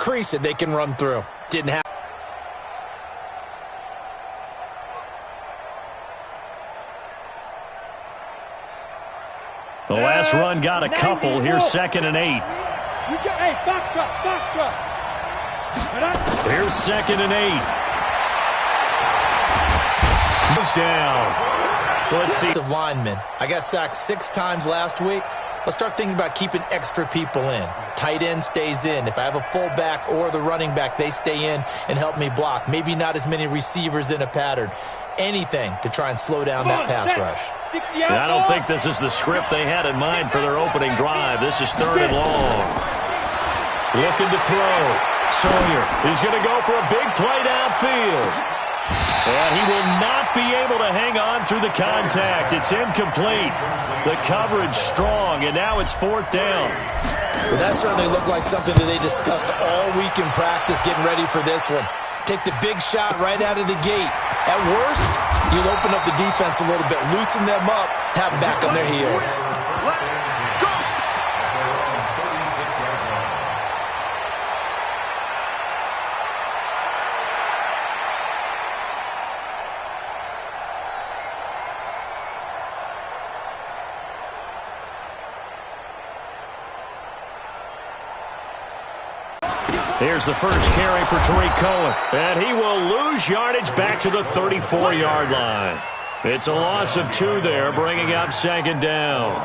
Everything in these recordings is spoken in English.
crease that they can run through. Didn't happen. The last run got a couple. Here's 2nd and 8. Hey, box drop. Here's 2nd and 8. Goes down. Let's see. Of linemen. I got sacked 6 times last week. Let's start thinking about keeping extra people in. Tight end stays in. If I have a fullback or the running back, they stay in and help me block. Maybe not as many receivers in a pattern. Anything to try and slow down that pass rush. I don't think this is the script they had in mind for their opening drive. This is 3rd and long. Looking to throw. Sawyer is going to go for a big play downfield. And he will not be able to hang on through the contact. It's incomplete. The coverage strong, and now it's 4th down. Well, that certainly looked like something that they discussed all week in practice, getting ready for this one. Take the big shot right out of the gate. At worst, you'll open up the defense a little bit, loosen them up, have them back on their heels. Here's the first carry for Tariq Cohen. And he will lose yardage back to the 34-yard line. It's a loss of 2 there, bringing up 2nd down.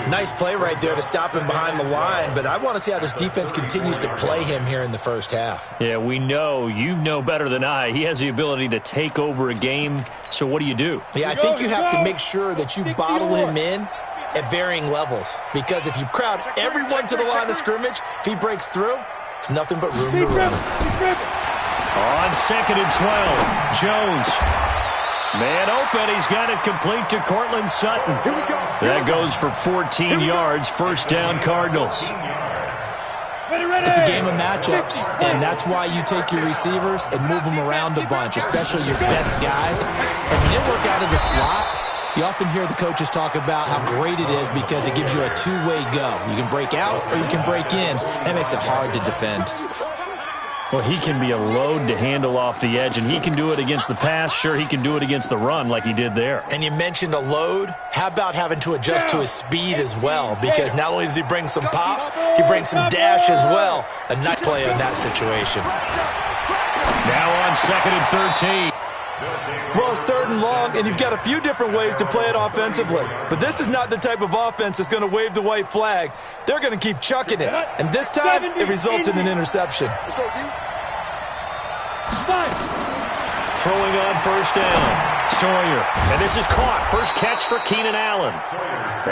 Nice play right there to stop him behind the line, but I want to see how this defense continues to play him here in the first half. Yeah, we know. You know better than I. He has the ability to take over a game, so what do? Yeah, I think you have to make sure that you bottle him in at varying levels, because if you crowd everyone to the line of scrimmage, if he breaks through, it's nothing but room to run. On 2nd and 12, Jones. Man open, he's got it complete to Cortland Sutton. That goes for 14 yards, 1st down Cardinals. It's a game of matchups, and that's why you take your receivers and move them around a bunch, especially your best guys. And when you work out of the slot, you often hear the coaches talk about how great it is because it gives you a two-way go. You can break out or you can break in. That makes it hard to defend. Well, he can be a load to handle off the edge, and he can do it against the pass. Sure, he can do it against the run like he did there. And you mentioned a load. How about having to adjust to his speed as well? Because not only does he bring some pop, he brings some dash as well. A nice play in that situation. Now on 2nd and 13. Well, it's 3rd and long, and you've got a few different ways to play it offensively. But this is not the type of offense that's going to wave the white flag. They're going to keep chucking it. And this time, it results in an interception. Throwing on 1st down. Sawyer. And this is caught. First catch for Keenan Allen.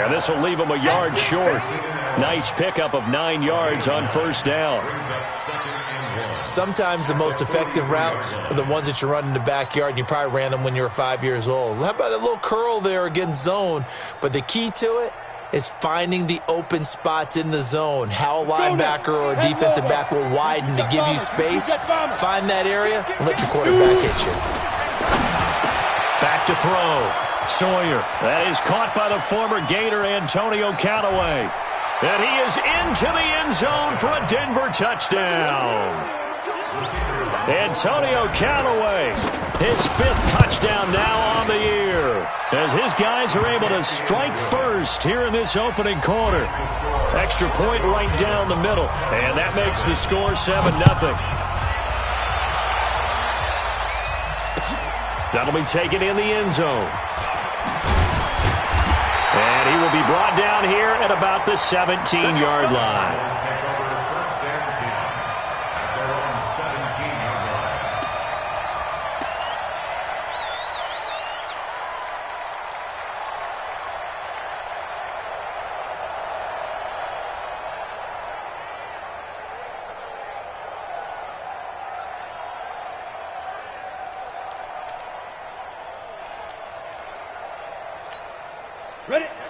And this will leave him a yard short. Nice pickup of 9 yards on 1st down. Sometimes the most effective routes are the ones that you run in the backyard, and you probably ran them when you were 5 years old. How about a little curl there against zone? But the key to it is finding the open spots in the zone. How a linebacker or a defensive back will widen to give you space. Find that area and let your quarterback hit you. Back to throw. Sawyer. That is caught by the former Gator Antonio Callaway. And he is into the end zone for a Denver touchdown. Antonio Callaway, his 5th touchdown now on the year, as his guys are able to strike first here in this opening quarter. Extra point right down the middle, and that makes the score 7-0. That'll be taken in the end zone. And he will be brought down here at about the 17-yard line.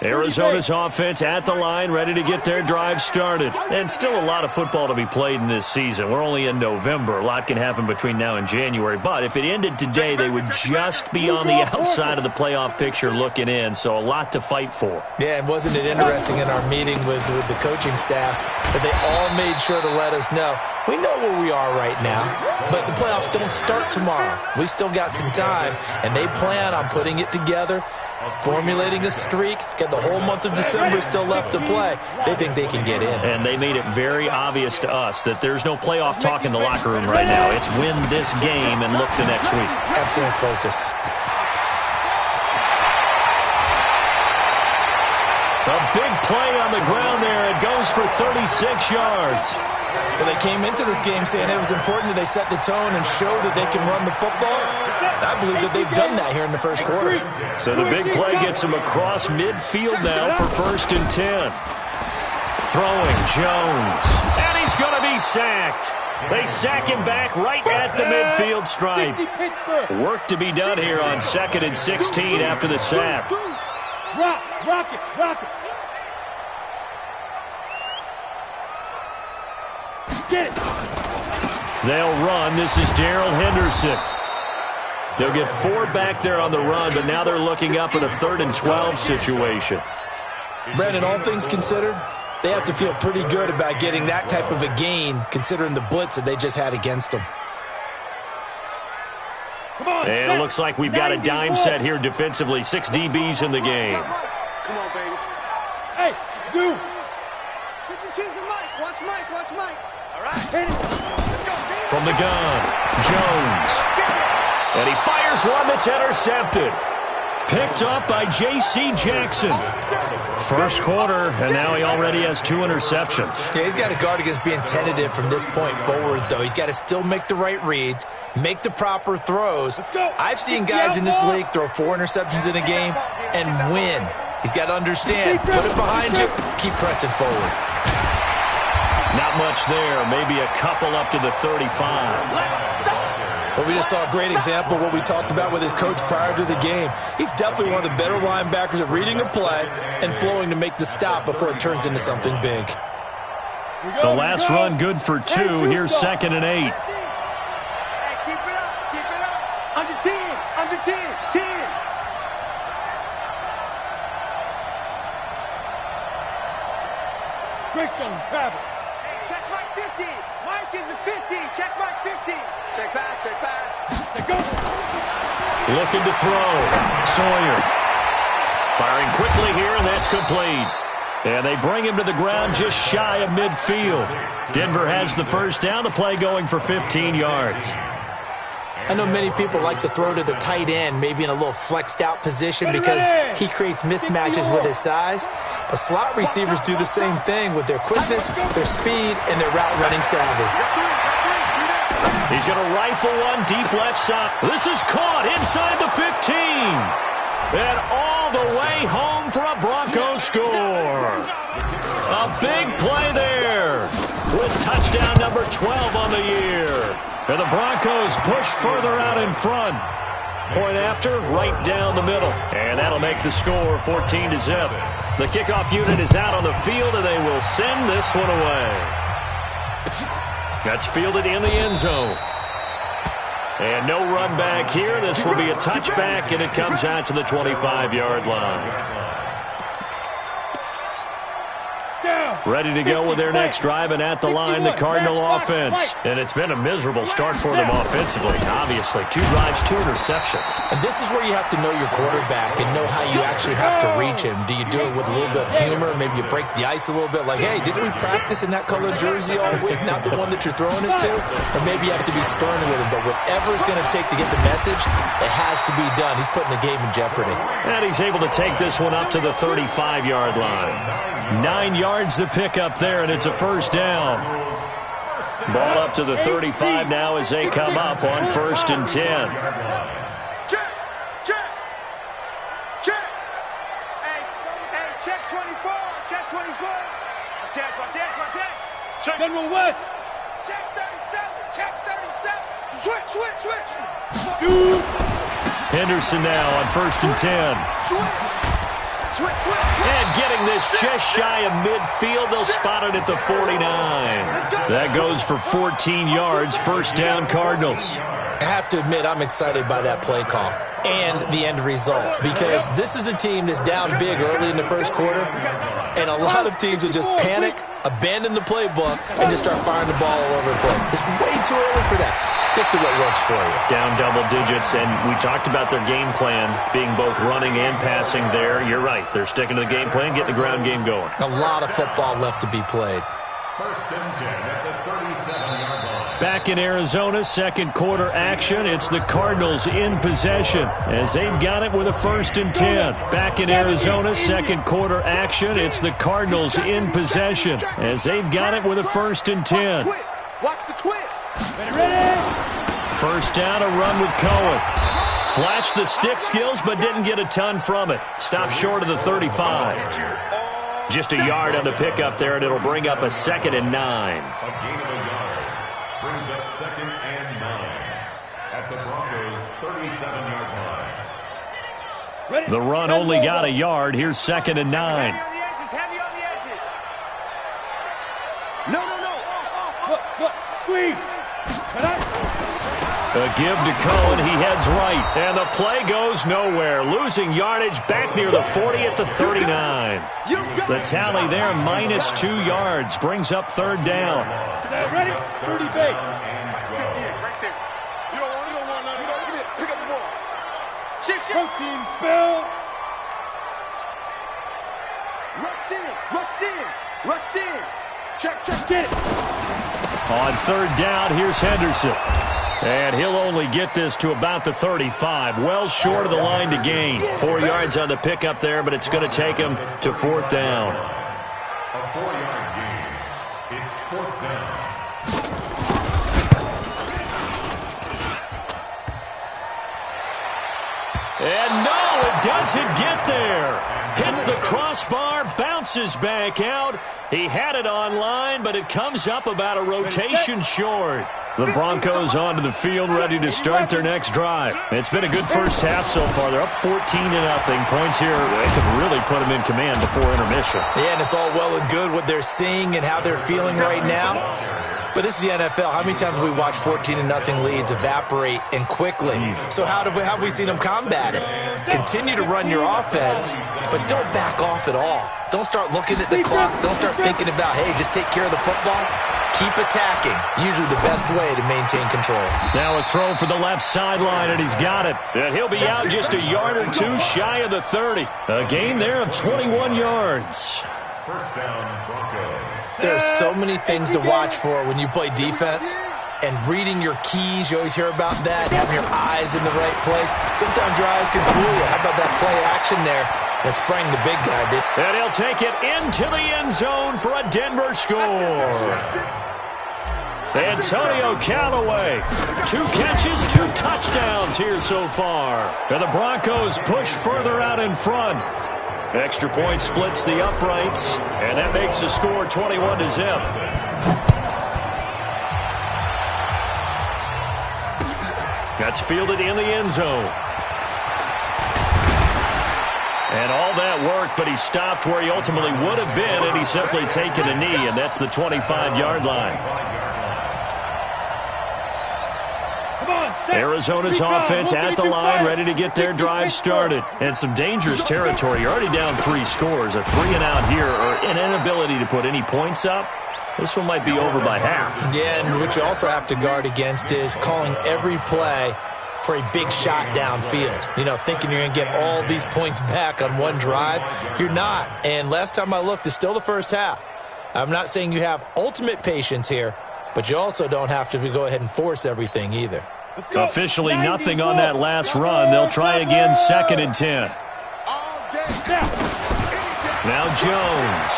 Arizona's offense at the line, ready to get their drive started. And still a lot of football to be played in this season. We're only in November. A lot can happen between now and January. But if it ended today, they would just be on the outside of the playoff picture looking in. So a lot to fight for. Yeah, and wasn't it interesting in our meeting with the coaching staff that they all made sure to let us know, we know where we are right now, but the playoffs don't start tomorrow. We still got some time, and they plan on putting it together, formulating a streak, got the whole month of December still left to play. They think they can get in. And they made it very obvious to us that there's no playoff talk in the locker room right now. It's win this game and look to next week. Excellent focus. A big play on the ground there. It goes for 36 yards. Well, they came into this game saying it was important that they set the tone and show that they can run the football. I believe that they've done that here in the first quarter. So the big play gets him across midfield now for 1st and 10. Throwing Jones. And he's going to be sacked. They sack him back right at the midfield stripe. Work to be done here on 2nd and 16 after the sack. Rock it. Get it. They'll run. This is Darrell Henderson. They'll get 4 back there on the run, but now they're looking up in a 3rd and 12 situation. Brandon, all things considered, they have to feel pretty good about getting that type of a gain, considering the blitz that they just had against them. And it looks like we've got a dime set here defensively. 6 DBs in the game. Come on, baby. Hey, Zoo. Watch Mike. All right. From the gun, Jones. And he fires one that's intercepted. Picked up by J.C. Jackson. First quarter, and now he already has 2 interceptions. Yeah, he's got to guard against being tentative from this point forward, though. He's got to still make the right reads, make the proper throws. I've seen guys in this league throw 4 interceptions in a game and win. He's got to understand, put it behind you, keep pressing forward. Not much there, maybe a couple up to the 35. Well, we just saw a great example of what we talked about with his coach prior to the game. He's definitely one of the better linebackers at reading a play and flowing to make the stop before it turns into something big. The last run good for 2. Here's 2nd and 8. Hey, keep it up. Under 10. Greystone, travel. Check Mike 50. Mike is a 50. Check Mike 50. Check pass. Let go. Looking to throw. Sawyer. Firing quickly here, and that's complete. And they bring him to the ground just shy of midfield. Denver has the first down. The play going for 15 yards. I know many people like to throw to the tight end, maybe in a little flexed out position because he creates mismatches with his size. But slot receivers do the same thing with their quickness, their speed, and their route running savvy. He's going to rifle one deep left side. This is caught inside the 15. And all the way home for a Broncos score. A big play there with touchdown number 12 on the year. And the Broncos push further out in front. Point after, right down the middle. And that'll make the score 14-0. The kickoff unit is out on the field, and they will send this one away. That's fielded in the end zone. And no run back here. This will be a touchback, and it comes out to the 25-yard line. Ready to go with their next drive, and at the line, the Cardinal offense. And it's been a miserable start for them offensively, obviously. 2 drives, 2 interceptions. And this is where you have to know your quarterback and know how you actually have to reach him. Do you do it with a little bit of humor? Maybe you break the ice a little bit, like, hey, didn't we practice in that colored jersey all week, not the one that you're throwing it to? Or maybe you have to be stern with him, but whatever it's going to take to get the message, it has to be done. He's putting the game in jeopardy. And he's able to take this one up to the 35-yard line. 9 yards to pick up there, and it's a first down. Ball up to the 35 now as they come up on 1st and 10. Check. Hey, check 24. Check 24. Check. General West. Check 37. Switch. Shoot. Henderson now on 1st and 10. And getting this just shy of midfield, they'll spot it at the 49. That goes for 14 yards, first down Cardinals. I have to admit, I'm excited by that play call and the end result, because this is a team that's down big early in the first quarter, and a lot of teams will just panic, abandon the playbook, and just start firing the ball all over the place. It's way too early for that. Stick to what works for you. Down double digits, and we talked about their game plan being both running and passing there. You're right. They're sticking to the game plan, getting the ground game going. A lot of football left to be played. First and 10 at the 37-yard line. Back in Arizona, second quarter action. It's the Cardinals in possession as they've got it with a first and 10. Back in Arizona, second quarter action. It's the Cardinals in possession as they've got it with a first and 10. Watch the twist. First down, a run with Cohen. Flashed the stick skills, but didn't get a ton from it. Stopped short of the 35. Just a yard on the pickup there, and it'll bring up a second and 9. A gain of a yard brings up second and 9 at the Broncos' 37-yard line. The run only got a yard. Here's second and 9. Heavy on the edges, heavy on the edges. No. Look, squeeze. A give to Cohen. He heads right. And the play goes nowhere. Losing yardage back near the 40 at the 39. The tally there, -2 yards. Brings up third down. Ready? 30 base. Right there. You don't want nothing. Pick up the ball. Shift. Protein spill. Rush in. Check. On third down, here's Henderson. And he'll only get this to about the 35. Well short of the line to gain. 4 yards on the pickup there, but it's going to take him to fourth down. A 4-yard gain. It's fourth down. And no, it doesn't get there. Hits the crossbar, bounces back out. He had it online, but it comes up about a rotation short. The Broncos onto the field, ready to start their next drive. It's been a good first half so far. They're up 14-0. Points here, they could really put them in command before intermission. Yeah, and it's all well and good what they're seeing and how they're feeling right now. But this is the NFL. How many times have we watched 14-0 leads evaporate and quickly? So how have we seen them combat it? Continue to run your offense, but don't back off at all. Don't start looking at the clock. Don't start thinking about, hey, just take care of the football. Keep attacking. Usually the best way to maintain control. Now a throw for the left sideline, and he's got it. And he'll be out just a yard or two shy of the 30. A gain there of 21 yards. First down, Broncos. There's so many things to watch for when you play defense. And reading your keys, you always hear about that. Having your eyes in the right place. Sometimes your eyes can fool you. How about that play action there that sprang the big guy, did? And he'll take it into the end zone for a Denver score. Antonio Callaway, 2 catches, 2 touchdowns here so far. And the Broncos push further out in front. Extra point splits the uprights, and that makes the score 21-0. That's fielded in the end zone. And all that work, but he stopped where he ultimately would have been, and he's simply taken a knee, and that's the 25-yard line. Arizona's offense at the line, ready to get their drive started. And some dangerous territory. You're already down 3 scores. A 3-and-out here, or an inability to put any points up. This one might be over by half. Yeah, and what you also have to guard against is calling every play for a big shot downfield. You know, thinking you're going to get all these points back on one drive. You're not. And last time I looked, it's still the first half. I'm not saying you have ultimate patience here, but you also don't have to go ahead and force everything either. Officially nothing on that last run. They'll try again, second and 10. Now Jones.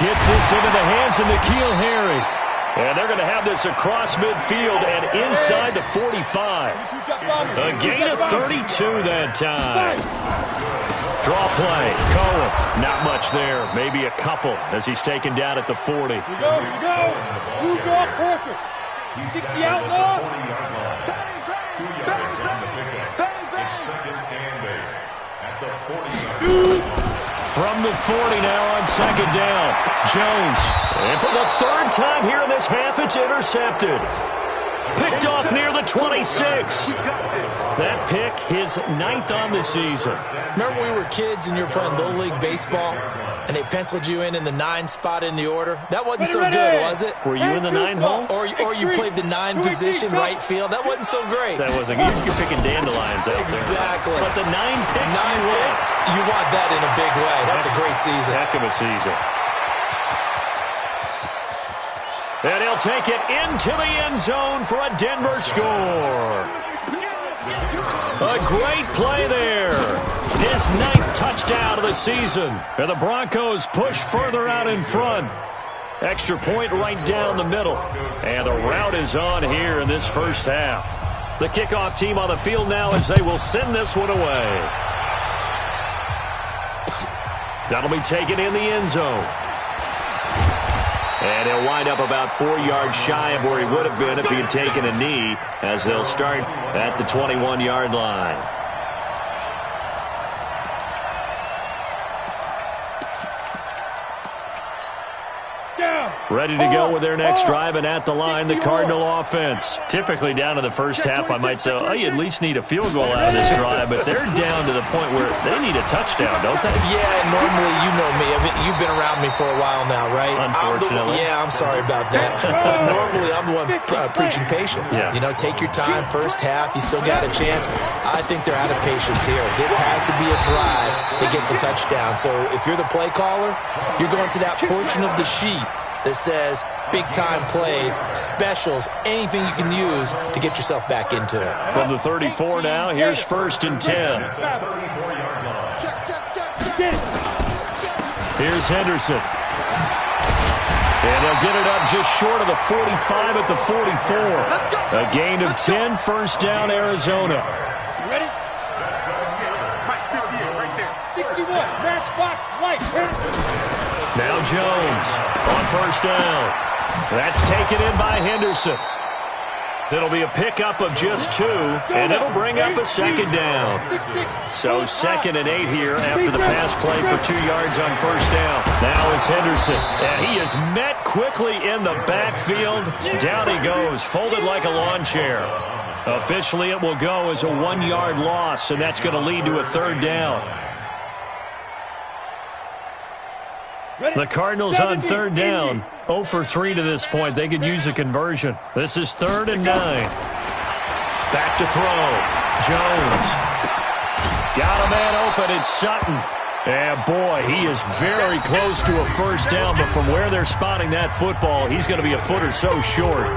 Gets this into the hands of N'Keal Harry. And they're going to have this across midfield and inside the 45. A gain of 32 that time. Draw play. Cohen. Not much there. Maybe a couple as he's taken down at the 40. Here you go. Blue draw perfect. 60 out now. 2 yards on the pickup. It's second From the 40 now on second down. Jones. And for the third time here in this half, it's intercepted. Picked off near the 26. That pick, his 9th on the season. Remember when we were kids and you were playing Little League Baseball and they penciled you in the 9 spot in the order? That wasn't so good, was it? Were you in the 9 hole? Or you played the 9 position, right field? That wasn't so great. That wasn't good. You're picking dandelions out exactly. there. But the 9 picks, 9 picks, you want that in a big way. That's a great season. Heck of a season. And he'll take it into the end zone for a Denver score. A great play there. His 9th touchdown of the season. And the Broncos push further out in front. Extra point right down the middle. And the route is on here in this first half. The kickoff team on the field now as they will send this one away. That'll be taken in the end zone. And he'll wind up about 4 yards shy of where he would have been if he had taken a knee, as they'll start at the 21-yard line. Ready to go with their next drive, and at the line, the Cardinal offense. Typically down to the first half, I might say, oh, you at least need a field goal out of this drive, but they're down to the point where they need a touchdown, don't they? Yeah, and normally, you know me. You've been around me for a while now, right? Unfortunately. I'm sorry about that. Normally, I'm the one preaching patience. Yeah. You know, take your time, first half, you still got a chance. I think they're out of patience here. This has to be a drive that gets a touchdown. So if you're the play caller, you're going to that portion of the sheet that says big-time plays, specials, anything you can use to get yourself back into it. From the 34 now, here's 1st and 10. Here's Henderson. And they'll get it up just short of the 45 at the 44. A gain of 10, first down, Arizona. Ready? Mike, 58 right there. 61, matchbox, light. Now Jones on first down. That's taken in by Henderson. It'll be a pickup of just 2, and it'll bring up a second down. So 2nd and 8 here after the pass play for 2 yards on first down. Now it's Henderson, and he is met quickly in the backfield. Down he goes, folded like a lawn chair. Officially, it will go as a 1-yard loss, and that's going to lead to a 3rd down. The Cardinals on 3rd down, 0 for 3 to this point. They could use a conversion. This is 3rd and 9. Back to throw. Jones. Got a man open. It's Sutton. And boy, he is very close to a first down, but from where they're spotting that football, he's going to be a foot or so short.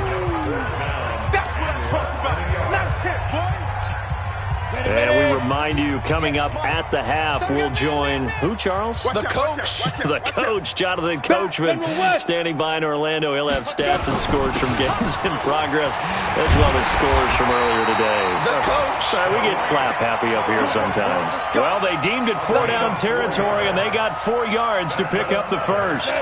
And we remind you, coming up at the half, we'll join who, Charles? The coach. The coach, Jonathan Coachman, standing by in Orlando. He'll have stats and scores from games in progress, as well as scores from earlier today. The coach. We get slap happy up here sometimes. Well, they deemed it 4-down territory, and they got 4 yards to pick up the first.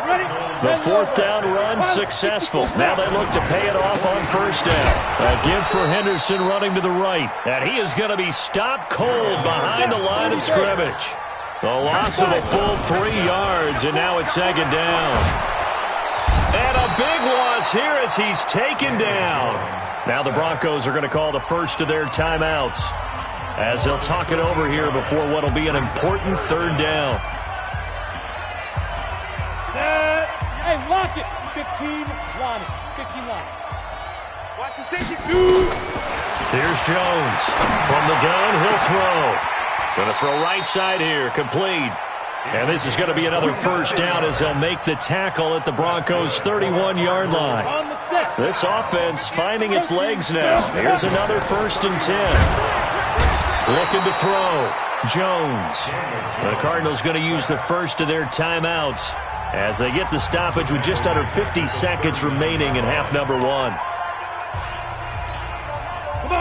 The 4th down run successful. Now they look to pay it off on first down. A give for Henderson running to the right, and he is going to be stopped cold behind the line of scrimmage. The loss of a full 3 yards, and now it's 2nd down. And a big loss here as he's taken down. Now the Broncos are going to call the first of their timeouts as they'll talk it over here before what will be an important 3rd down. Set. Hey, lock it. 15 line it. 15 line. Watch the safety. 2. Here's Jones. From the gun, he'll throw. Going to throw right side here. Complete. And this is going to be another first down as they'll make the tackle at the Broncos' 31-yard line. This offense finding its legs now. Here's another 1st and 10. Looking to throw. Jones. The Cardinals going to use the first of their timeouts as they get the stoppage with just under 50 seconds remaining in half number 1.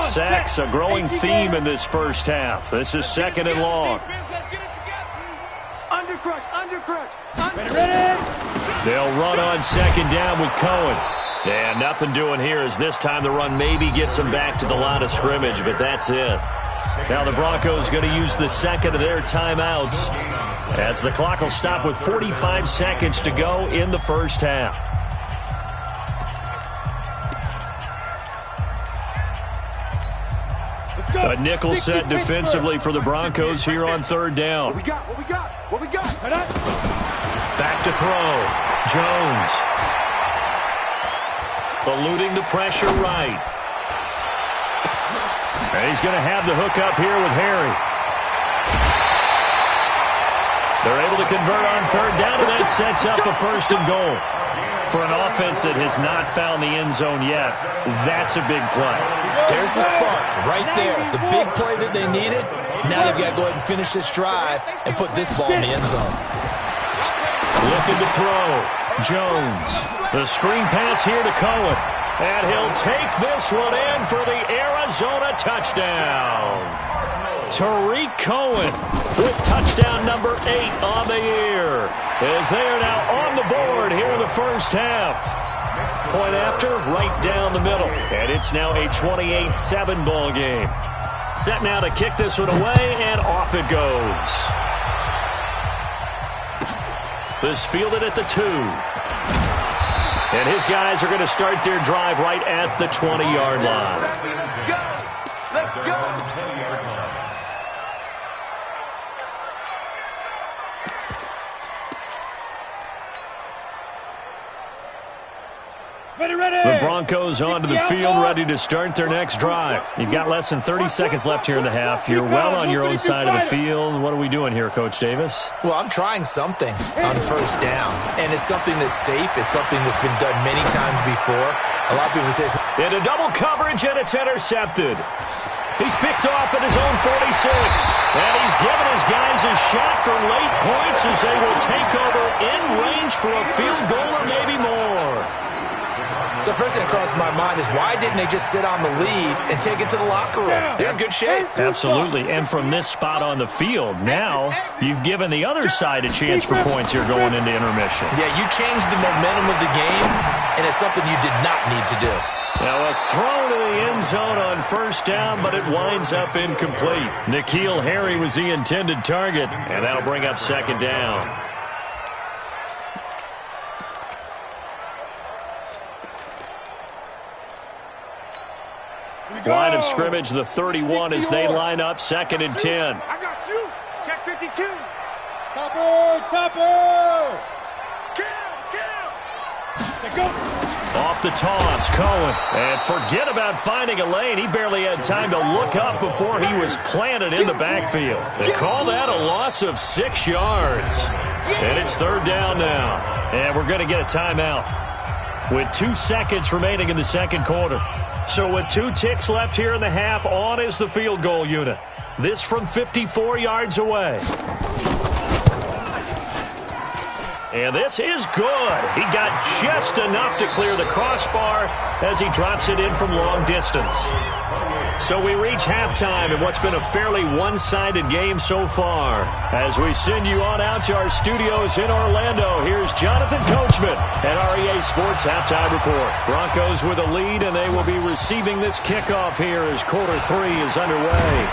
Sacks, a growing theme in this first half. This is 2nd and long. They'll run on 2nd down with Cohen. And nothing doing here as this time the run maybe gets them back to the line of scrimmage, but that's it. Now the Broncos going to use the second of their timeouts as the clock will stop with 45 seconds to go in the first half. A nickel set defensively for the Broncos here on third down. What we got? What we got? What we got? Back to throw. Jones. Eluding the pressure right. And he's going to have the hook up here with Harry. They're able to convert on third down, and that sets up a first and goal. For an offense that has not found the end zone yet, that's a big play. There's the spark right there. The big play that they needed. Now they've got to go ahead and finish this drive and put this ball in the end zone. Looking to throw. Jones. The screen pass here to Cohen. And he'll take this one in for the Arizona touchdown. Tariq Cohen with touchdown number 8 on the year, as they are now on the board here in the first half. Point after, right down the middle. And it's now a 28-7 ball game. Set now to kick this one away, and off it goes. This fielded at the 2. And his guys are going to start their drive right at the 20-yard line. Let's go. The Broncos onto the field, ready to start their next drive. You've got less than 30 seconds left here in the half. You're well on your own side of the field. What are we doing here, Coach Davis? Well, I'm trying something on first down, and it's something that's safe. It's something that's been done many times before. A lot of people say, into double coverage, and it's intercepted. He's picked off at his own 46, and he's given his guys a shot for late points as they will take over in range for a field goal or maybe more. So first thing that crosses my mind is, why didn't they just sit on the lead and take it to the locker room? They're in good shape. Absolutely, and from this spot on the field, now you've given the other side a chance for points here going into intermission. Yeah, you changed the momentum of the game, and it's something you did not need to do. Now a throw to the end zone on first down, but it winds up incomplete. N'Keal Harry was the intended target, and that'll bring up second down. Line of scrimmage, the 31, as they line up, 2nd and 10. I got you. Check 52. Topper. Kill. Go. Off the toss, Cohen. And forget about finding a lane. He barely had time to look up before he was planted in the backfield. They call that a loss of 6 yards. And it's third down now. And we're going to get a timeout with 2 seconds remaining in the second quarter. So with 2 ticks left here in the half, on is the field goal unit. This from 54 yards away. And this is good. He got just enough to clear the crossbar as he drops it in from long distance. So we reach halftime in what's been a fairly one-sided game so far. As we send you on out to our studios in Orlando, here's Jonathan Coachman at REA Sports Halftime Report. Broncos with a lead, and they will be receiving this kickoff here as quarter 3 is underway.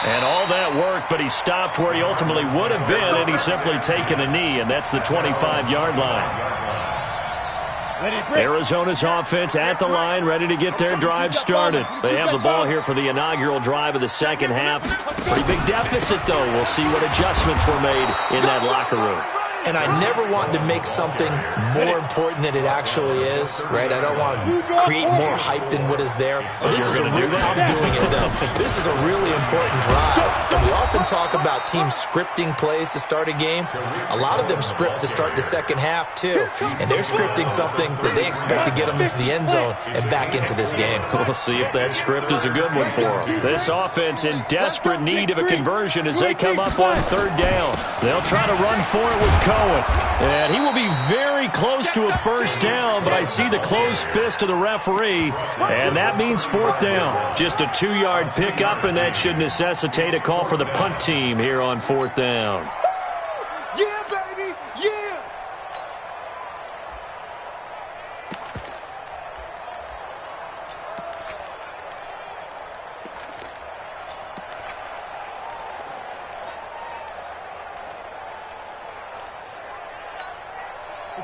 And all that work, but he stopped where he ultimately would have been, and he's simply taken a knee, and that's the 25-yard line. Arizona's offense at the line, ready to get their drive started. They have the ball here for the inaugural drive of the second half. Pretty big deficit, though. We'll see what adjustments were made in that locker room. And I never want to make something more important than it actually is, right? I don't want to create more hype than what is there. But this is I'm doing it, though. This is a really important drive. And we often talk about teams scripting plays to start a game. A lot of them script to start the second half, too. And they're scripting something that they expect to get them into the end zone and back into this game. We'll see if that script is a good one for them. This offense in desperate need of a conversion as they come up on third down. They'll try to run for it with Cohen. And he will be very close to a first down, but I see the closed fist of the referee, and that means fourth down. Just a 2-yard pickup, and that should necessitate a call for the punt team here on fourth down. Yeah, baby, yeah.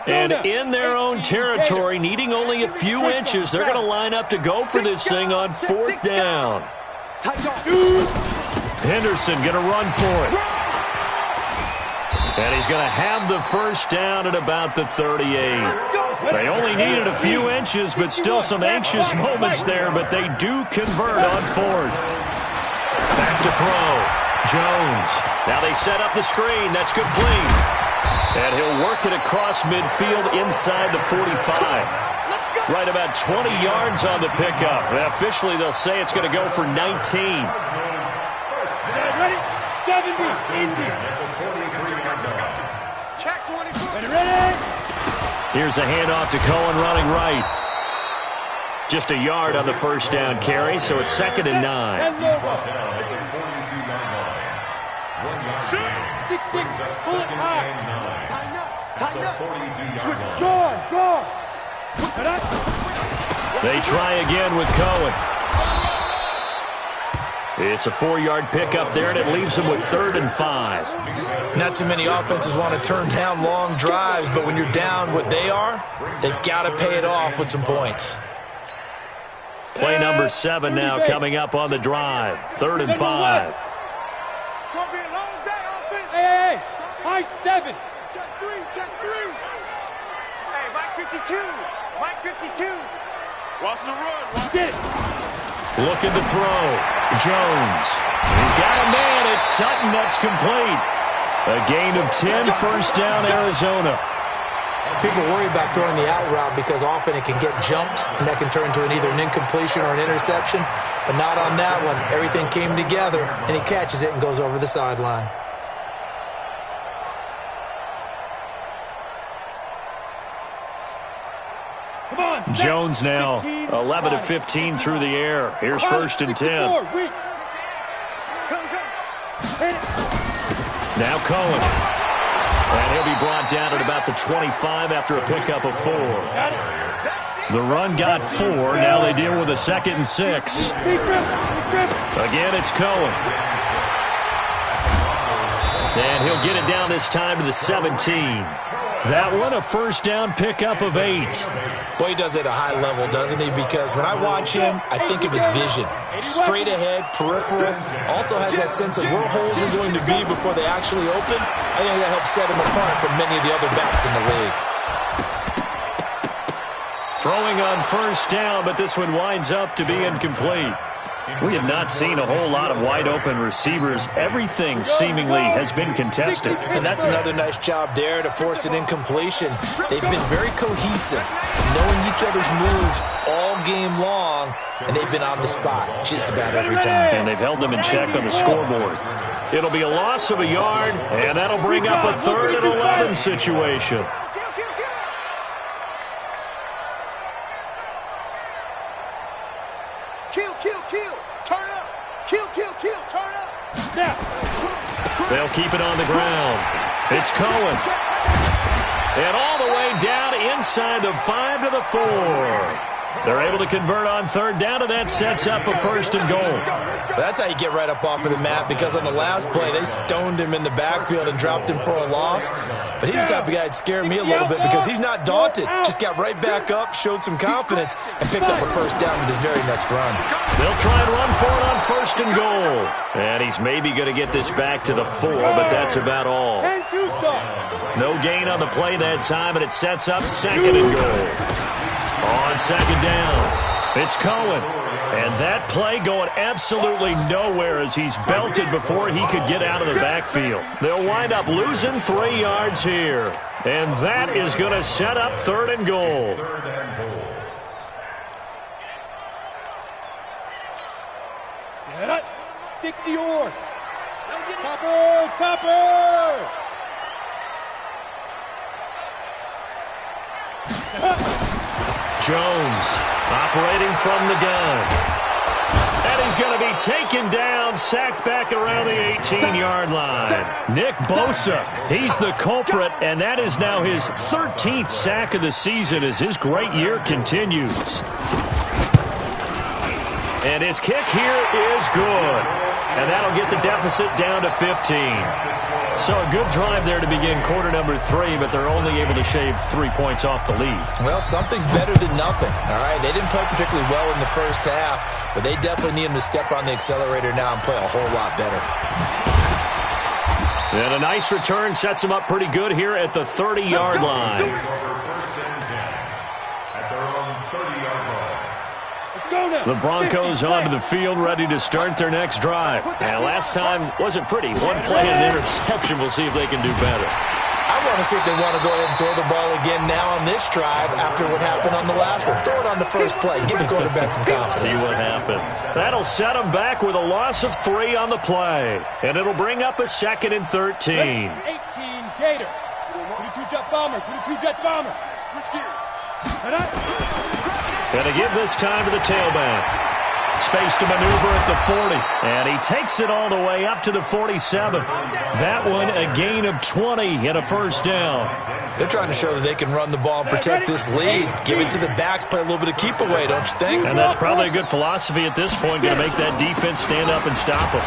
And in their own territory, needing only a few inches, they're going to line up to go for this thing on 4th down. Henderson going to run for it. And he's going to have the first down at about the 38. They only needed a few inches, but still some anxious moments there, but they do convert on 4th. Back to throw. Jones. Now they set up the screen. That's complete. And he'll work it across midfield inside the 45. Right about 20 yards on the pickup. And officially, they'll say it's going to go for 19. Ready? 70. Easy. Check 24. Ready? Here's a handoff to Cohen running right. Just a yard on the first down carry, so it's 2nd and 9. 6-6, pull it high. Tighten up. Switch. Go. They try again with Cohen. It's a 4-yard pickup there, and it leaves them with 3rd and 5. Not too many offenses want to turn down long drives, but when you're down what they are, they've got to pay it off with some points. Play number 7 now coming up on the drive. 3rd and 5. Hey, high 7. Check 3. Hey, Mike 52. Watch the run. Get it. Looking to throw. Jones. He's got a man. It's Sutton. That's complete. A gain of 10, first down, Arizona. People worry about throwing the out route because often it can get jumped, and that can turn into either an incompletion or an interception. But not on that one. Everything came together, and he catches it and goes over the sideline. Jones now 11 of 15 through the air. Here's 1st and 10. Now Cohen. And he'll be brought down at about the 25 after a pickup of 4. The run got 4. Now they deal with a 2nd and 6. Again, it's Cohen. And he'll get it down this time to the 17. That one, a first down pickup of 8. Boy, he does it at a high level, doesn't he? Because when I watch him, I think of his vision. Straight ahead, peripheral. Also has that sense of where holes are going to be before they actually open. I think that helps set him apart from many of the other backs in the league. Throwing on first down, but this one winds up to be incomplete. We have not seen a whole lot of wide-open receivers. Everything seemingly has been contested. And that's another nice job there to force an incompletion. They've been very cohesive, knowing each other's moves all game long, and they've been on the spot just about every time. And they've held them in check on the scoreboard. It'll be a loss of a yard, and that'll bring up a 3rd and 11 situation. They'll keep it on the ground. It's Cohen. And all the way down inside the 5 to the 4. They're able to convert on 3rd down, and that sets up a 1st and goal. That's how you get right up off of the map, because on the last play, they stoned him in the backfield and dropped him for a loss. But he's the type of guy that scared me a little bit because he's not daunted. Just got right back up, showed some confidence, and picked up a 1st down with his very next run. They'll try and run for it on 1st and goal. And he's maybe going to get this back to the 4, but that's about all. No gain on the play that time, and it sets up 2nd and goal. On 2nd down, it's Cohen. And that play going absolutely nowhere as he's belted before he could get out of the backfield. They'll wind up losing 3 yards here. And that is going to set up 3rd and goal. Set up. 60 yours. Topper. Jones operating from the gun. And he's going to be taken down, sacked back around the 18-yard line. Nick Bosa, he's the culprit, and that is now his 13th sack of the season as his great year continues. And his kick here is good. And that'll get the deficit down to 15. So a good drive there to begin quarter number 3, but they're only able to shave 3 points off the lead. Well, something's better than nothing, all right? They didn't play particularly well in the first half, but they definitely need them to step on the accelerator now and play a whole lot better. And a nice return sets them up pretty good here at the 30-yard line. The Broncos onto the field, ready to start their next drive. And last time wasn't pretty. One play and an interception. We'll see if they can do better. I want to see if they want to go ahead and throw the ball again now on this drive after what happened on the last one. Throw it on the first play. Give the quarterback some confidence. See what happens. That'll set them back with a loss of 3 on the play. And it'll bring up a 2nd and 13. 18 Gator. 22 Jet Bomber. 22 Jet Bomber. Switch gears. Going to give this time to the tailback. Space to maneuver at the 40. And he takes it all the way up to the 47. That one a gain of 20 and a first down. They're trying to show that they can run the ball and protect this lead. Give it to the backs, play a little bit of keep away, don't you think? And that's probably a good philosophy at this point, going to make that defense stand up and stop them.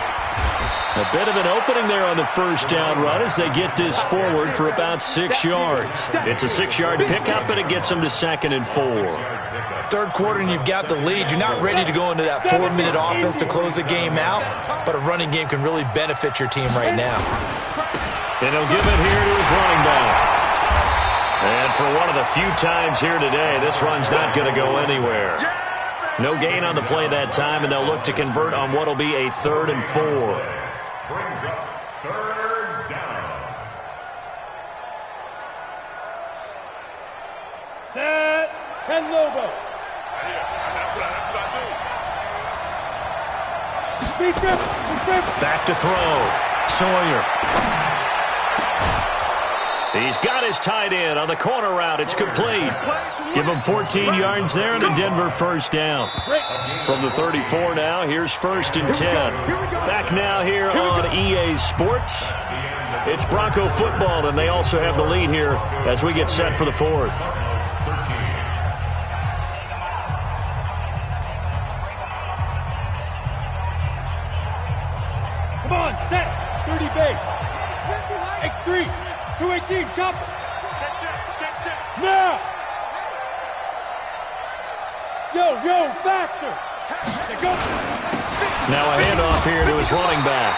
A bit of an opening there on the first down run as they get this forward for about 6 yards. It's a 6-yard pickup, and it gets them to 2nd and 4. Third quarter and you've got the lead. You're not ready to go into that 4-minute offense to close the game out, but a running game can really benefit your team right now. And he'll give it here to his running back. And for one of the few times here today, this run's not going to go anywhere. No gain on the play that time, and they'll look to convert on what will be a 3rd and 4. Brings up 3rd down. Set. 10 logo. Back to throw. Sawyer. He's got his tight end on the corner route. It's complete. Give him 14 yards there and a Denver first down. From the 34 now, here's 1st and 10. Back now here on EA Sports. It's Bronco football, and they also have the lead here as we get set for the 4th. Come on, set. 30 base. X3. 218, chopper. Now. Yo, faster. Go. Now a handoff here to his running back.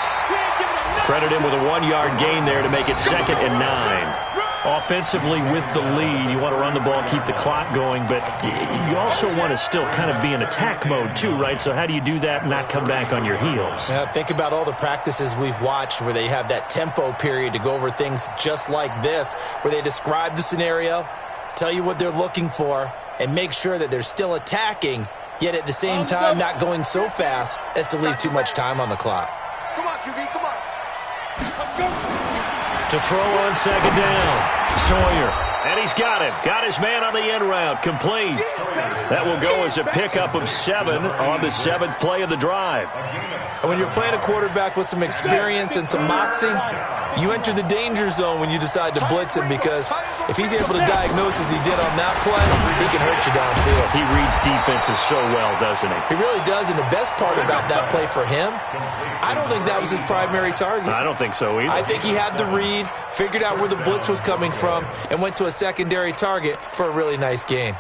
Credit him with a 1-yard gain there to make it 2nd and 9. Offensively with the lead, you want to run the ball, keep the clock going, but you also want to still kind of be in attack mode too, right? So how do you do that and not come back on your heels? Yeah, think about all the practices we've watched where they have that tempo period to go over things just like this, where they describe the scenario, tell you what they're looking for, and make sure that they're still attacking, yet at the same time not going so fast as to leave too much time on the clock. Come on, QB, come on. Let's go. To throw on 2nd down. Sawyer. And he's got him. Got his man on the end route. Complete. That will go as a pickup of 7 on the 7th play of the drive. And when you're playing a quarterback with some experience and some moxie, you enter the danger zone when you decide to blitz him, because if he's able to diagnose as he did on that play, he can hurt you downfield. He reads defenses so well, doesn't he? He really does, and the best part about that play for him, I don't think that was his primary target. I don't think so either. I think he had the read, figured out where the blitz was coming from, and went to a secondary target for a really nice gain.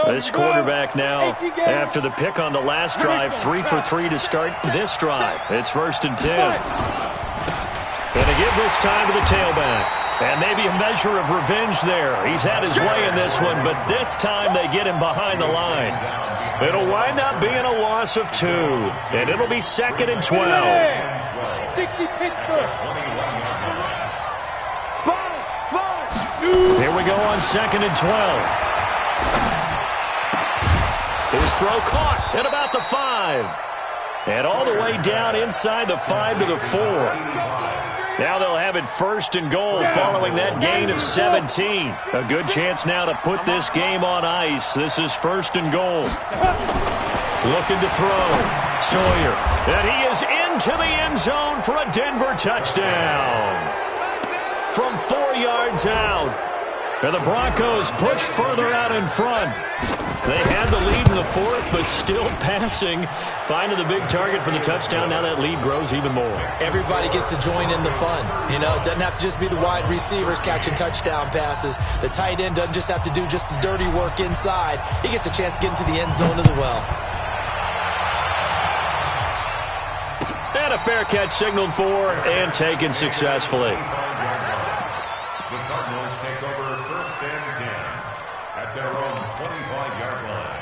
This quarterback now, after the pick on the last drive, 3 for 3 to start this drive. It's 1st and 10. Going to give this time to the tailback. And maybe a measure of revenge there. He's had his way in this one, but this time they get him behind the line. It'll wind up being a loss of 2. And it'll be 2nd and 12. 60 Pittsburgh. Here we go on 2nd and 12. His throw caught at about the 5. And all the way down inside the 5 to the 4. Now they'll have it 1st and goal following that gain of 17. A good chance now to put this game on ice. This is 1st and goal. Looking to throw. Sawyer. And he is into the end zone for a Denver touchdown. From 4 yards out. And the Broncos push further out in front. They had the lead in the fourth, but still passing. Finding the big target for the touchdown. Now that lead grows even more. Everybody gets to join in the fun. You know, it doesn't have to just be the wide receivers catching touchdown passes. The tight end doesn't just have to do just the dirty work inside. He gets a chance to get into the end zone as well. And a fair catch signaled for and taken successfully. The Cardinals take over first and 10 at their own 25-yard line.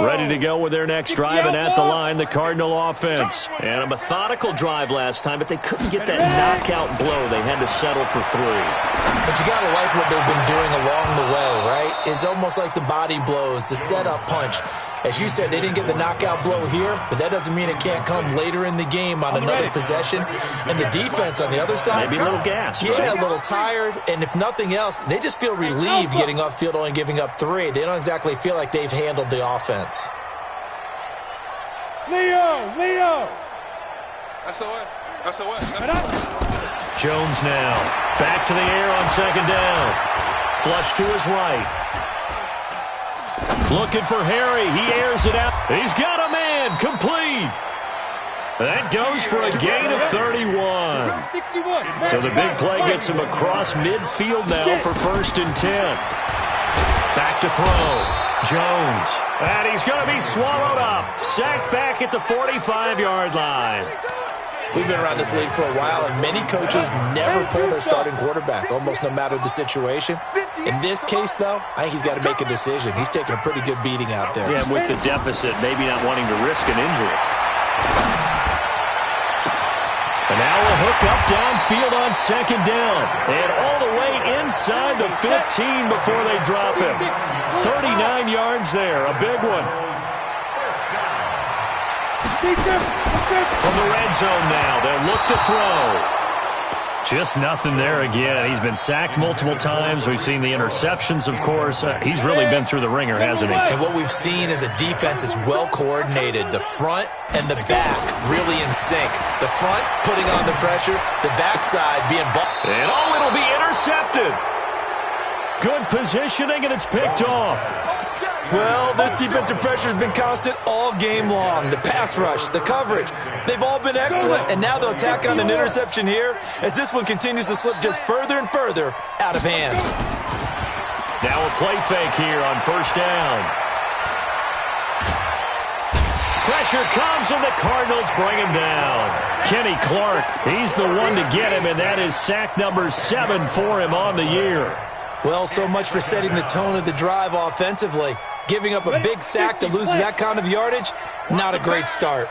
Ready to go with their next drive, and at the line, the Cardinal offense. And a methodical drive last time, but they couldn't get that knockout blow. They had to settle for 3. But you got to like what they've been doing along the way, right? It's almost like the body blows, the setup punch. As you said, they didn't get the knockout blow here, but that doesn't mean it can't come later in the game on another possession. And the defense on the other side, maybe a little gas, yeah, a little tired. And if nothing else, they just feel relieved getting off field, only giving up 3. They don't exactly feel like they've handled the offense. Leo! SOS. Jones now. Back to the air on second down. Flush to his right. Looking for Harry. He airs it out. He's got a man. Complete. That goes for a gain of 31. So the big play gets him across midfield now for first and 10. Back to throw. Jones. And he's going to be swallowed up. Sacked back at the 45-yard line. We've been around this league for a while, and many coaches never pull their starting quarterback, almost no matter the situation. In this case, though, I think he's got to make a decision. He's taking a pretty good beating out there. Yeah, with the deficit, maybe not wanting to risk an injury. And now a hook up downfield on second down. And all the way inside the 15 before they drop him. 39 yards there, a big one. From the red zone now, they'll look to throw. Just nothing there again. He's been sacked multiple times. We've seen the interceptions, of course. He's really been through the ringer, hasn't he? And what we've seen is a defense that's well coordinated. The front and the back really in sync. The front putting on the pressure, the backside being bumped. And it'll be intercepted. Good positioning, and it's picked off. Well, this defensive pressure has been constant all game long. The pass rush, the coverage, they've all been excellent. And now they'll tack on an interception here as this one continues to slip just further and further out of hand. Now a play fake here on first down. Pressure comes, and the Cardinals bring him down. Kenny Clark, he's the one to get him, and that is sack number 7 for him on the year. Well, so much for setting the tone of the drive offensively. Giving up a big sack that loses that kind of yardage, not a great start.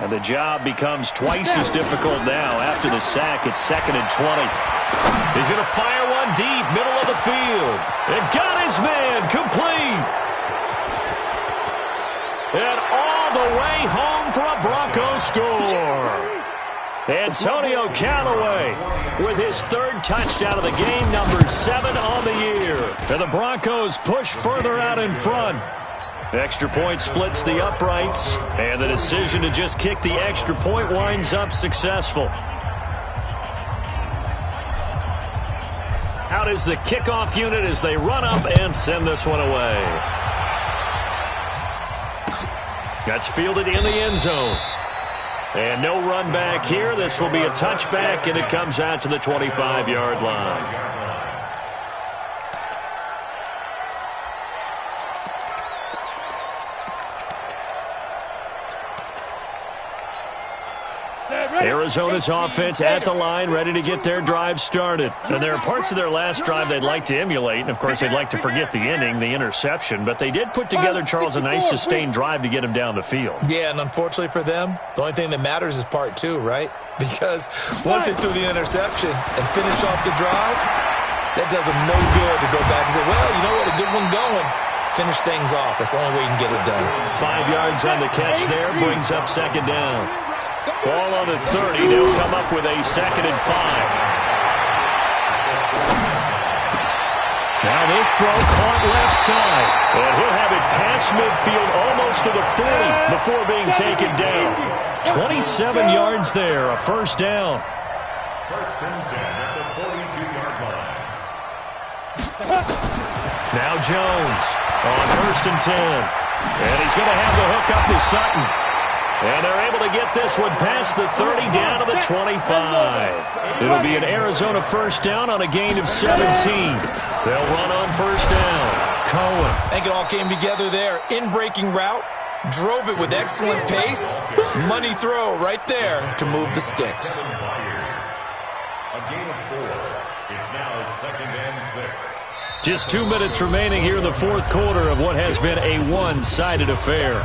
And the job becomes twice as difficult now. After the sack, it's 2nd and 20. He's going to fire one deep, middle of the field. And got his man, complete. And all the way home for a Bronco score. Antonio Callaway with his 3rd touchdown of the game, number 7 on the year. And the Broncos push further out in front. Extra point splits the uprights, and the decision to just kick the extra point winds up successful. Out is the kickoff unit as they run up and send this one away. That's fielded in the end zone. And no run back here. This will be a touchback, and it comes out to the 25-yard line. Arizona's offense at the line, ready to get their drive started. And there are parts of their last drive they'd like to emulate, and of course they'd like to forget the ending, the interception, but they did put together, Charles, a nice sustained drive to get him down the field. Yeah, and unfortunately for them, the only thing that matters is part 2, right? Because once they threw the interception and finished off the drive, that does them no good to go back and say, well, you know what, a good one going. Finish things off. That's the only way you can get it done. 5 yards on the catch there, brings up second down. Ball on the 30. They'll come up with a 2nd and 5. Now this throw caught left side. And he'll have it past midfield almost to the 40 before being taken down. 27 yards there, a first down. First and 10 at the 42-yard line. Now Jones on first and 10. And he's going to have the hook up to Sutton. And they're able to get this one past the 30 down to the 25. It'll be an Arizona first down on a gain of 17. They'll run on first down. Cohen. I think it all came together there. In-breaking route, drove it with excellent pace. Money throw right there to move the sticks. A gain of 4. It's now second and 6. Just 2 minutes remaining here in the fourth quarter of what has been a one-sided affair.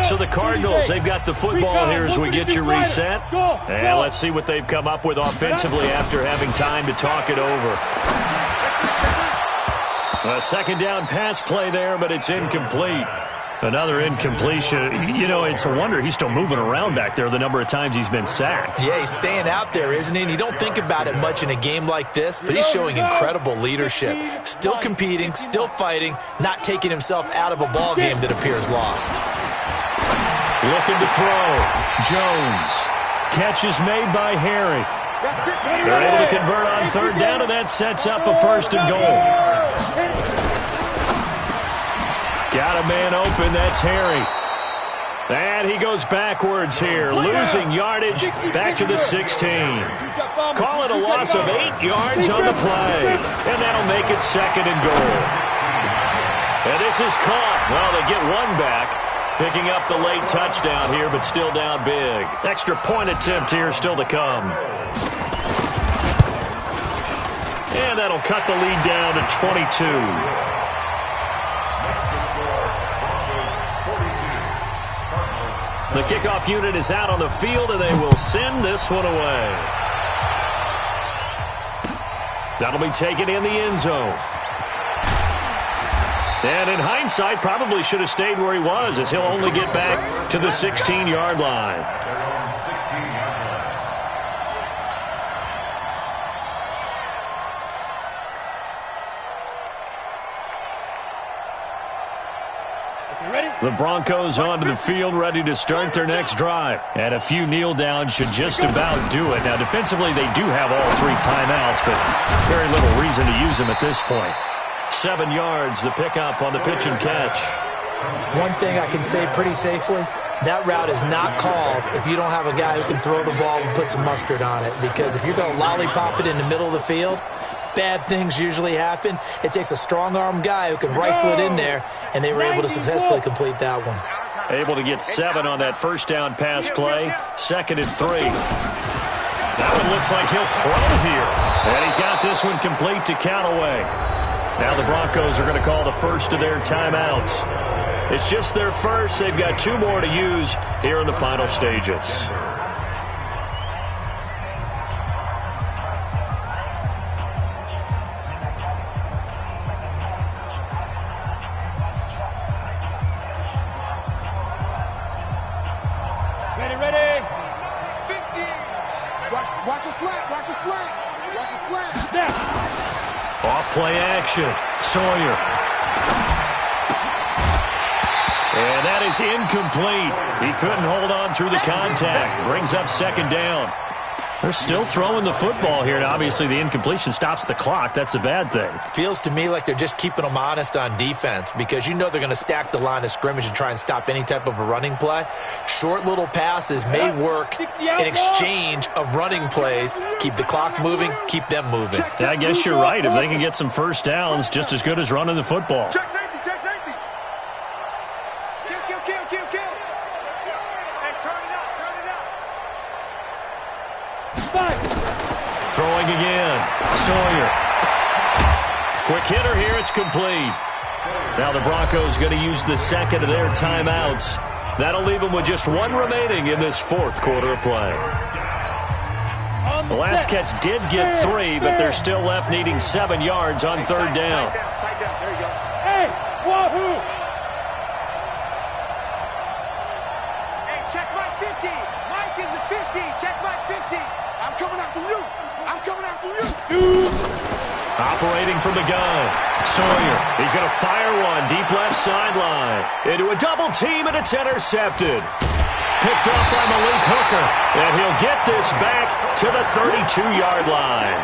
So the Cardinals, they've got the football here as we get you reset. And let's see what they've come up with offensively after having time to talk it over. A second down pass play there, but it's incomplete. Another incompletion. You know, it's a wonder he's still moving around back there the number of times he's been sacked. Yeah, he's staying out there, isn't he? And you don't think about it much in a game like this, but he's showing incredible leadership. Still competing, still fighting, not taking himself out of a ball game that appears lost. Looking to throw. Jones. Catch is made by Harry. They're able to convert on third down, and that sets up a first and goal. Got a man open. That's Harry. And he goes backwards here, losing yardage back to the 16. Call it a loss of 8 yards on the play. And that'll make it second and goal. And this is caught. Well, they get one back. Picking up the late touchdown here, but still down big. Extra point attempt here still to come. And that'll cut the lead down to 22. The kickoff unit is out on the field, and they will send this one away. That'll be taken in the end zone. And in hindsight, probably should have stayed where he was, as he'll only get back to the 16-yard line. The Broncos onto the field, ready to start their next drive. And a few kneel downs should just about do it. Now, defensively, they do have all 3 timeouts, but very little reason to use them at this point. 7 yards, the pickup on the pitch and catch. One thing I can say pretty safely, that route is not called if you don't have a guy who can throw the ball and put some mustard on it. Because if you're going to lollipop it in the middle of the field, bad things usually happen. It takes a strong-armed guy who can rifle it in there, and they were able to successfully complete that one. Able to get 7 on that first down pass play. Second and 3. That one looks like he'll throw here. And he's got this one complete to Callaway. Now the Broncos are going to call the first of their timeouts. It's just their first. They've got 2 more to use here in the final stages. Ready. 50. Watch a slant. Watch a slant. Yeah. Off-play action. Sawyer. And that is incomplete. He couldn't hold on through the contact. Brings up second down. They're still throwing the football here, and obviously the incompletion stops the clock. That's a bad thing. Feels to me like they're just keeping them honest on defense because you know they're going to stack the line of scrimmage and try and stop any type of a running play. Short little passes may work in exchange of running plays. Keep the clock moving, keep them moving. Yeah, I guess you're right. If they can get some first downs, just as good as running the football. Check safety. Kill. Hey, turn it out. Throwing again. Sawyer. Quick hitter here. It's complete. Now the Broncos going to use the second of their timeouts. That'll leave them with just 1 remaining in this fourth quarter of play. The last catch did get 3, but they're still left needing 7 yards on third down. Tight down. There you go. Hey, wahoo! Hey, check my 50. Mike is a 50. Check my 50. I'm coming after you. Operating from the gun. Sawyer, he's going to fire one deep left sideline. Into a double team, and it's intercepted. Picked up by Malik Hooker, and he'll get this back to the 32-yard line.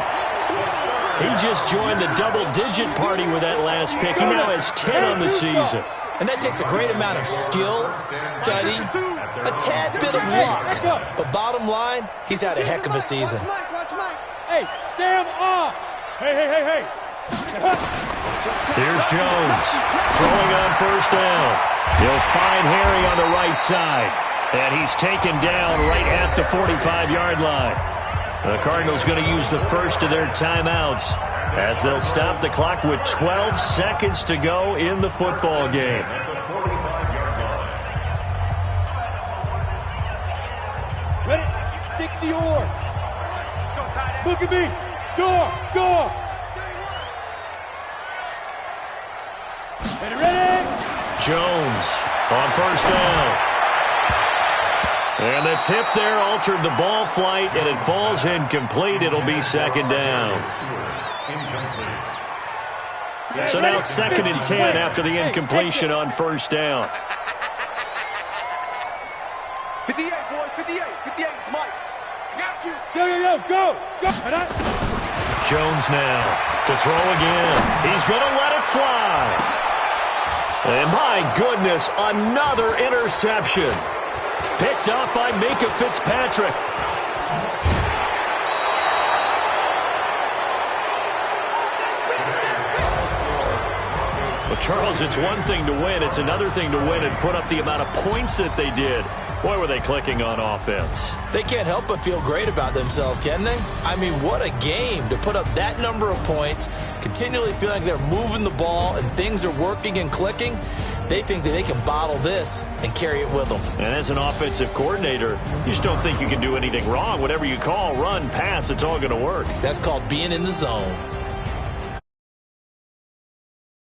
He just joined the double-digit party with that last pick. He now has 10 on the season. And that takes a great amount of skill, study, a tad bit of luck. But bottom line, he's had a heck of a season. Hey, Sam off. Hey. Here's Jones, throwing on first down. He'll find Harry on the right side. And he's taken down right at the 45-yard line. The Cardinals going to use the first of their timeouts as they'll stop the clock with 12 seconds to go in the football game. Ready? 60 yards. Look at me. Door. Ready? Jones on first down. And the tip there altered the ball flight, and it falls incomplete. It'll be second down. So now 2nd and 10 after the incompletion on first down. 58, boys, 58, Mike. Got you. Go. Jones now to throw again. He's going to let it fly. And my goodness, another interception. Picked up by Minka Fitzpatrick. Well, Charles, it's one thing to win. It's another thing to win and put up the amount of points that they did. Boy, were they clicking on offense. They can't help but feel great about themselves, can they? I mean, what a game to put up that number of points, continually feeling like they're moving the ball and things are working and clicking. They think that they can bottle this and carry it with them. And as an offensive coordinator, you just don't think you can do anything wrong. Whatever you call, run, pass, it's all going to work. That's called being in the zone.